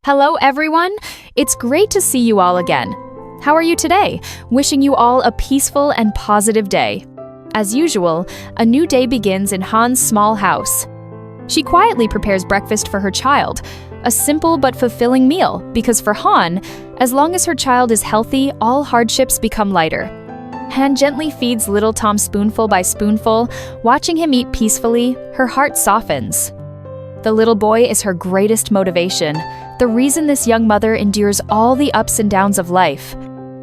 Hello everyone! It's great to see you all again. How are you today? Wishing you all a peaceful and positive day. As usual, a new day begins in Han's small house. She quietly prepares breakfast for her child, a simple but fulfilling meal because for Han, as long as her child is healthy, all hardships become lighter. Han gently feeds little Tom spoonful by spoonful, watching him eat peacefully, her heart softens. The little boy is her greatest motivation, the reason this young mother endures all the ups and downs of life.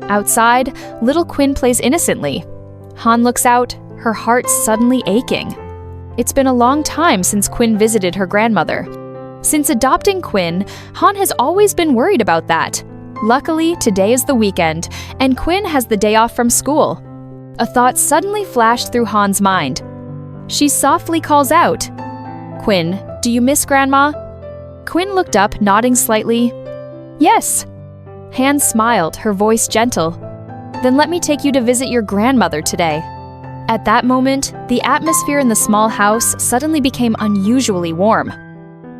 Outside, little Quinn plays innocently. Han looks out, her heart suddenly aching. It's been a long time since Quinn visited her grandmother. Since adopting Quinn, Han has always been worried about that. Luckily, today is the weekend, and Quinn has the day off from school. A thought suddenly flashed through Han's mind. She softly calls out, "Quinn, do you miss Grandma?" Quinn looked up, nodding slightly. "Yes." Han smiled, her voice gentle. "Then let me take you to visit your grandmother today." At that moment, the atmosphere in the small house suddenly became unusually warm.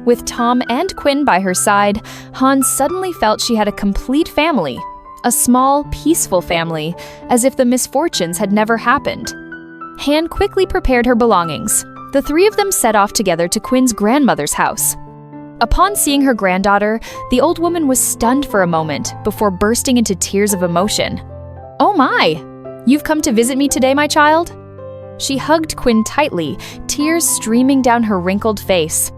With Tom and Quinn by her side, Han suddenly felt she had a complete family. A small, peaceful family, as if the misfortunes had never happened. Han quickly prepared her belongings. The three of them set off together to Quinn's grandmother's house. Upon seeing her granddaughter, the old woman was stunned for a moment before bursting into tears of emotion. "Oh my! You've come to visit me today, my child?" She hugged Quinn tightly, tears streaming down her wrinkled face.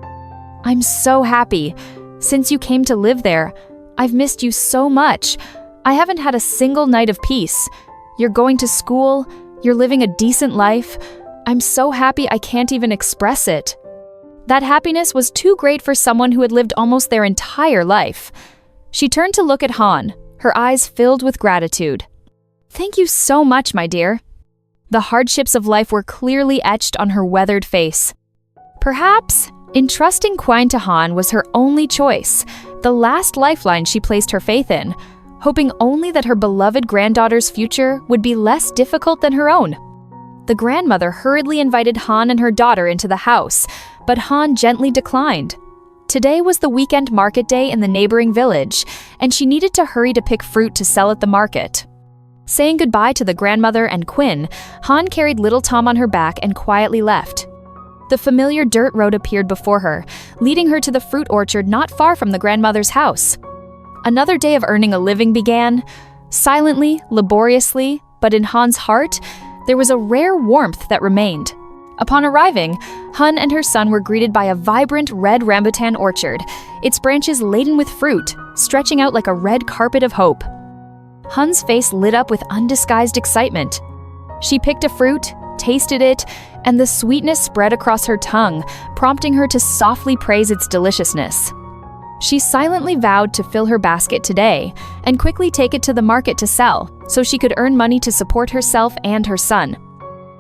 "I'm so happy. Since you came to live there, I've missed you so much. I haven't had a single night of peace. You're going to school, you're living a decent life. I'm so happy I can't even express it." That happiness was too great for someone who had lived almost their entire life. She turned to look at Han, her eyes filled with gratitude. "Thank you so much, my dear." The hardships of life were clearly etched on her weathered face. Perhaps, entrusting Quinn to Han was her only choice, the last lifeline she placed her faith in, hoping only that her beloved granddaughter's future would be less difficult than her own. The grandmother hurriedly invited Han and her daughter into the house, but Han gently declined. Today was the weekend market day in the neighboring village, and she needed to hurry to pick fruit to sell at the market. Saying goodbye to the grandmother and Quinn, Han carried little Tom on her back and quietly left. The familiar dirt road appeared before her, leading her to the fruit orchard not far from the grandmother's house. Another day of earning a living began. Silently, laboriously, but in Han's heart, there was a rare warmth that remained. Upon arriving, Han and her son were greeted by a vibrant red rambutan orchard, its branches laden with fruit, stretching out like a red carpet of hope. Han's face lit up with undisguised excitement. She picked a fruit, tasted it, and the sweetness spread across her tongue, prompting her to softly praise its deliciousness. She silently vowed to fill her basket today and quickly take it to the market to sell, so she could earn money to support herself and her son.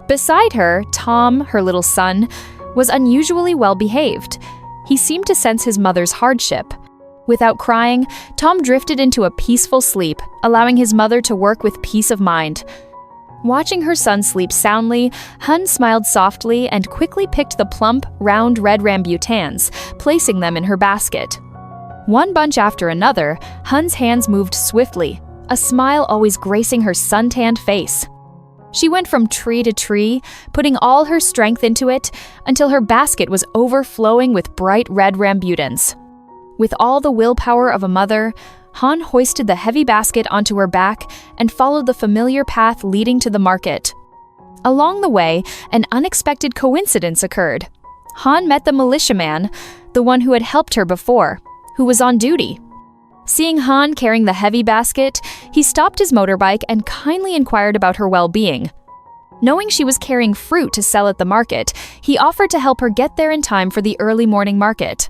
Beside her, Tom, her little son, was unusually well behaved. He seemed to sense his mother's hardship. Without crying, Tom drifted into a peaceful sleep, allowing his mother to work with peace of mind. Watching her son sleep soundly, Han smiled softly and quickly picked the plump, round red rambutans, placing them in her basket. One bunch after another, Han's hands moved swiftly, a smile always gracing her sun-tanned face. She went from tree to tree, putting all her strength into it, until her basket was overflowing with bright red rambutans. With all the willpower of a mother, Han hoisted the heavy basket onto her back and followed the familiar path leading to the market. Along the way, an unexpected coincidence occurred. Han met the militiaman, the one who had helped her before, who was on duty. Seeing Han carrying the heavy basket, he stopped his motorbike and kindly inquired about her well-being. Knowing she was carrying fruit to sell at the market, he offered to help her get there in time for the early morning market.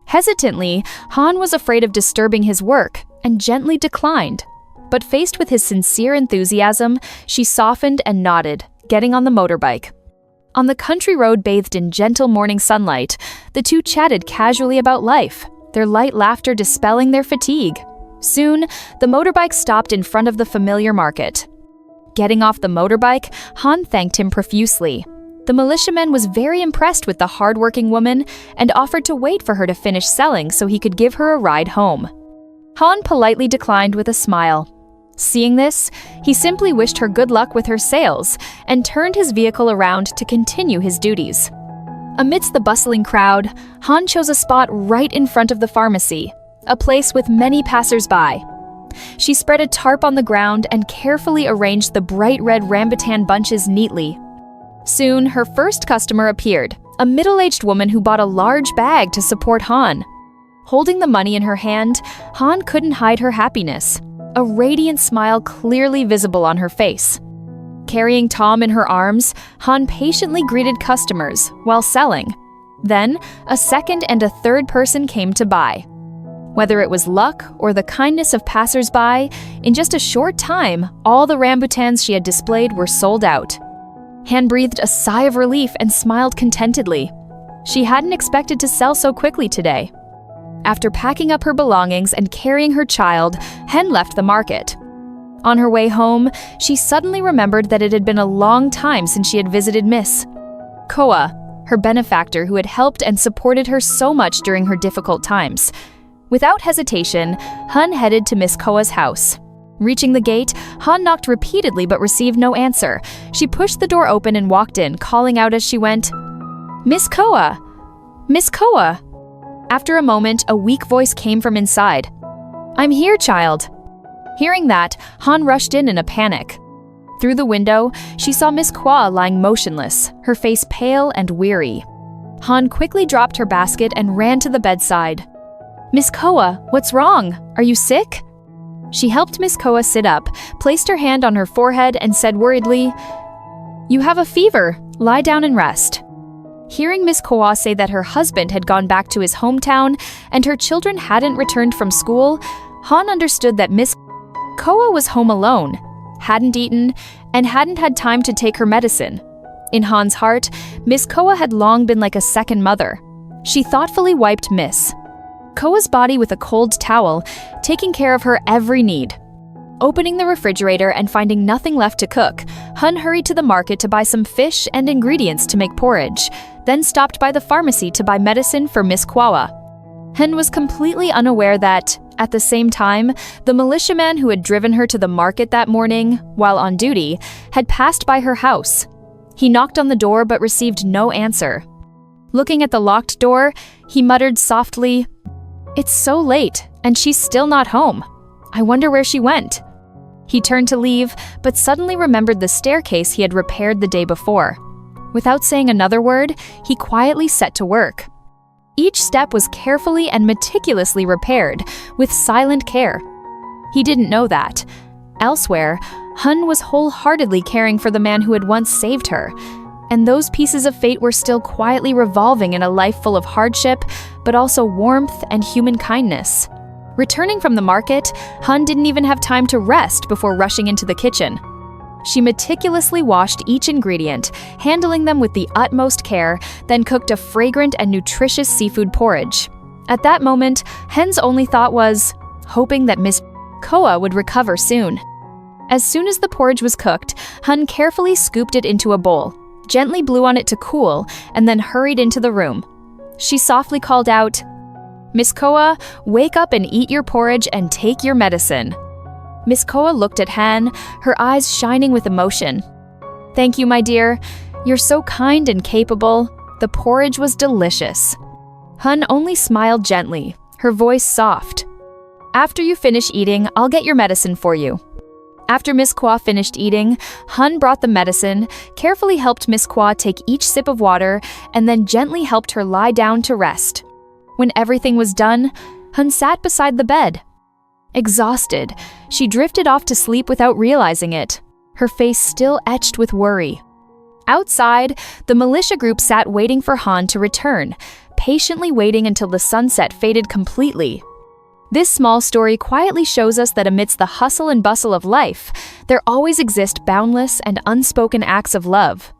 Hesitantly, Han was afraid of disturbing his work and gently declined. But faced with his sincere enthusiasm, she softened and nodded, getting on the motorbike. On the country road bathed in gentle morning sunlight, the two chatted casually about life, their light laughter dispelling their fatigue. Soon, the motorbike stopped in front of the familiar market. Getting off the motorbike, Han thanked him profusely. The militiaman was very impressed with the hardworking woman and offered to wait for her to finish selling so he could give her a ride home. Han politely declined with a smile. Seeing this, he simply wished her good luck with her sales and turned his vehicle around to continue his duties. Amidst the bustling crowd, Han chose a spot right in front of the pharmacy, a place with many passers-by. She spread a tarp on the ground and carefully arranged the bright red rambutan bunches neatly. Soon, her first customer appeared, a middle-aged woman who bought a large bag to support Han. Holding the money in her hand, Han couldn't hide her happiness, a radiant smile clearly visible on her face. Carrying Tom in her arms, Han patiently greeted customers while selling. Then, a second and a third person came to buy. Whether it was luck or the kindness of passers-by, in just a short time, all the rambutans she had displayed were sold out. Han breathed a sigh of relief and smiled contentedly. She hadn't expected to sell so quickly today. After packing up her belongings and carrying her child, Hen left the market. On her way home, she suddenly remembered that it had been a long time since she had visited Miss Koa, her benefactor who had helped and supported her so much during her difficult times. Without hesitation, Han headed to Miss Koa's house. Reaching the gate, Han knocked repeatedly but received no answer. She pushed the door open and walked in, calling out as she went, "Miss Koa! Miss Koa!" After a moment, a weak voice came from inside. "I'm here, child." Hearing that, Han rushed in a panic. Through the window, she saw Miss Koa lying motionless, her face pale and weary. Han quickly dropped her basket and ran to the bedside. "Miss Koa, what's wrong? Are you sick?" She helped Miss Koa sit up, placed her hand on her forehead, and said worriedly, "You have a fever. Lie down and rest." Hearing Miss Koa say that her husband had gone back to his hometown and her children hadn't returned from school, Han understood that Miss Koa was home alone, hadn't eaten, and hadn't had time to take her medicine. In Han's heart, Miss Koa had long been like a second mother. She thoughtfully wiped Miss Koa's body with a cold towel, taking care of her every need. Opening the refrigerator and finding nothing left to cook, Han hurried to the market to buy some fish and ingredients to make porridge, then stopped by the pharmacy to buy medicine for Miss Koa. Hen was completely unaware that, at the same time, the militiaman who had driven her to the market that morning, while on duty, had passed by her house. He knocked on the door but received no answer. Looking at the locked door, he muttered softly, "It's so late, and she's still not home. I wonder where she went." He turned to leave, but suddenly remembered the staircase he had repaired the day before. Without saying another word, he quietly set to work. Each step was carefully and meticulously repaired, with silent care. He didn't know that. Elsewhere, Hun was wholeheartedly caring for the man who had once saved her, and those pieces of fate were still quietly revolving in a life full of hardship, but also warmth and human kindness. Returning from the market, Hun didn't even have time to rest before rushing into the kitchen. She meticulously washed each ingredient, handling them with the utmost care, then cooked a fragrant and nutritious seafood porridge. At that moment, Hen's only thought was hoping that Miss Koa would recover soon. As soon as the porridge was cooked, Hun carefully scooped it into a bowl, gently blew on it to cool, and then hurried into the room. She softly called out, "Miss Koa, wake up and eat your porridge and take your medicine." Miss Koa looked at Han, her eyes shining with emotion. "Thank you, my dear. You're so kind and capable. The porridge was delicious." Hun only smiled gently, her voice soft. "After you finish eating, I'll get your medicine for you." After Miss Koa finished eating, Hun brought the medicine, carefully helped Miss Koa take each sip of water, and then gently helped her lie down to rest. When everything was done, Hun sat beside the bed. Exhausted, she drifted off to sleep without realizing it, her face still etched with worry. Outside, the militia group sat waiting for Han to return, patiently waiting until the sunset faded completely. This small story quietly shows us that amidst the hustle and bustle of life, there always exist boundless and unspoken acts of love.